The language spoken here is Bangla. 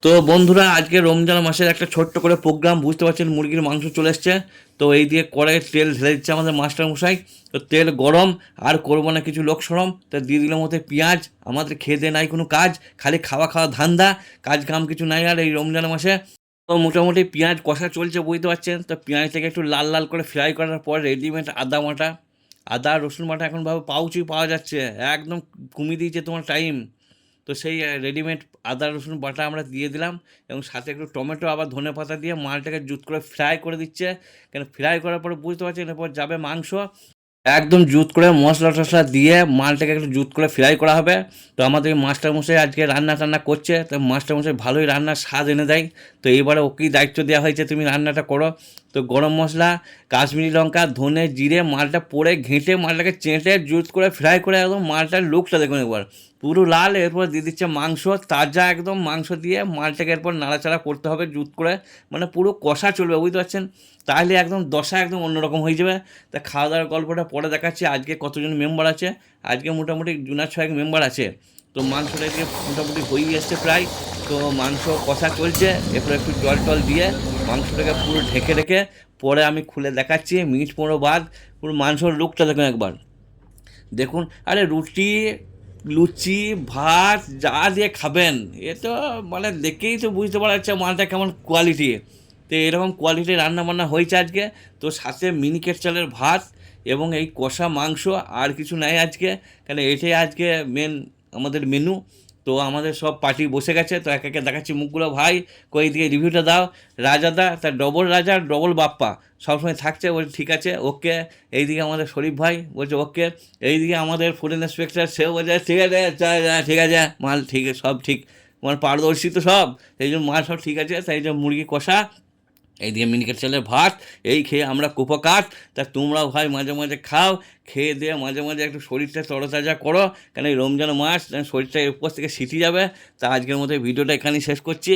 তো বন্ধুরা, আজকে রমজান মাসের একটা ছোট্ট করে প্রোগ্রাম, বুঝতে পারছেন, মুরগির মাংস চলে এসছে। তো এই দিয়ে কড়াইয়ে তেল ঢেলে দিচ্ছে আমাদের মাস্টার মশাই। তো তেল গরম, আর করবো না কিছু লোক সরম, তো দিয়ে দিলাম মধ্যে পেঁয়াজ। আমাদের খেতে নাই কোনো কাজ, খালি খাওয়া খাওয়া ধান্দা, কাজ কাম কিছু নাই আর এই রমজান মাসে। তো মোটামুটি পেঁয়াজ কষা চলছে, বুঝতে পারছেন। তো পেঁয়াজটাকে একটু লাল লাল করে ফ্রাই করার পর রেডিমেড আদা বাটা, আদা রসুন বাটা এখন ভাবে পাউচই পাওয়া যাচ্ছে, একদম কমিয়ে দিয়েছে তোমার টাইম। তো সেই রেডিমেড আদা রসুন বাটা আমরা দিয়ে দিলাম, এবং সাথে একটু টমেটো আবার ধনে পাতা দিয়ে মালটাকে জুত করে ফ্রাই করে দিচ্ছে। কেন ফ্রাই করার পরে বুঝতে পারছেন, এরপর যাবে মাংস, একদম জুত করে মশলা টশলা দিয়ে মালটাকে একটু জুত করে ফ্রাই করা হবে। তো আমাদের মাস্টার মশাই আজকে রান্না টান্না করছে, তো মাস্টার মশাই ভালোই রান্নার স্বাদ এনে দেয়। তো এইবারে ওকেই দায়িত্ব দেওয়া হয়েছে, তুমি রান্নাটা করো। তো গরম মশলা, কাশ্মীরি লঙ্কা, ধনে, জিরে, মালটা পরে ঘেঁটে মালটাকে চেঁটে জুত করে ফ্রাই করে একদম মালটার লুকটা দেখুন একবার, পুরো লাল। এরপর দিয়ে দিচ্ছে মাংস, তাজা একদম মাংস দিয়ে মালটাকে এরপর নাড়াচাড়া করতে হবে জুত করে, মানে পুরো কষা চলবে, বুঝতে পারছেন। তাহলে একদম দশা একদম অন্যরকম হয়ে যাবে। তা খাওয়া দাওয়ার গল্পটা পরে দেখাচ্ছি, আজকে কতজন মেম্বার আছে। আজকে মোটামুটি জুনার ছয়েক মেম্বার আছে। তো মাংসটা দিয়ে মোটামুটি হয়েই এসছে প্রায়। তো মাংস কষা চলছে, এরপর একটু জল টল দিয়ে মাংসটাকে পুরো ঢেকে রেখে পরে আমি খুলে দেখাচ্ছি মিনিট 15 বাদ। পুরো মাংসর লুকটা দেখুন একবার, দেখুন। আরে রুটি, লুচি, ভাত যা দিয়ে খাবেন, এ তো মানে দেখেই তো বুঝতে পারা যাচ্ছে মালটা কেমন কোয়ালিটি। তো এরকম কোয়ালিটি রান্না বান্না হয়েছে আজকে। তো সাথে মিনিকেট চালের ভাত এবং এই কষা মাংস, আর কিছু নাই আজকে, কেন এটাই আজকে মেন আমাদের মেনু। তো আমাদের সব পার্টি বসে গেছে, তো এক একে দেখাচ্ছি মুখগুলো। ভাই কই দিয়ে রিভিউটা দাও। রাজাদা, তার ডবল রাজা ডবল বাপ্পা সবসময় থাকছে, বলছে ঠিক আছে ওকে। এইদিকে আমাদের শরীফ ভাই বলছে ওকে। এইদিকে আমাদের ফুড ইন্সপেক্টর, সেও বলছে ঠিক আছে, ঠিক আছে মাল ঠিক, সব ঠিক, আমার পারদর্শী তো সব, এই জন্য মাল সব ঠিক আছে। তাই জন্য মুরগি কষা, এইদিকে মিনিকেট চালের ভাত, এই খেয়ে আমরা কুপকার। তা তোমরাও ভাই মাঝে মাঝে খাও, খেয়ে দিয়ে মাঝে মাঝে একটু শরীরটা তরতাজা করো, কেন এই রমজান মাস শরীরটা উপর থেকে শিথি যাবে। তা আজকের মতো ভিডিওটা এখানেই শেষ করছি।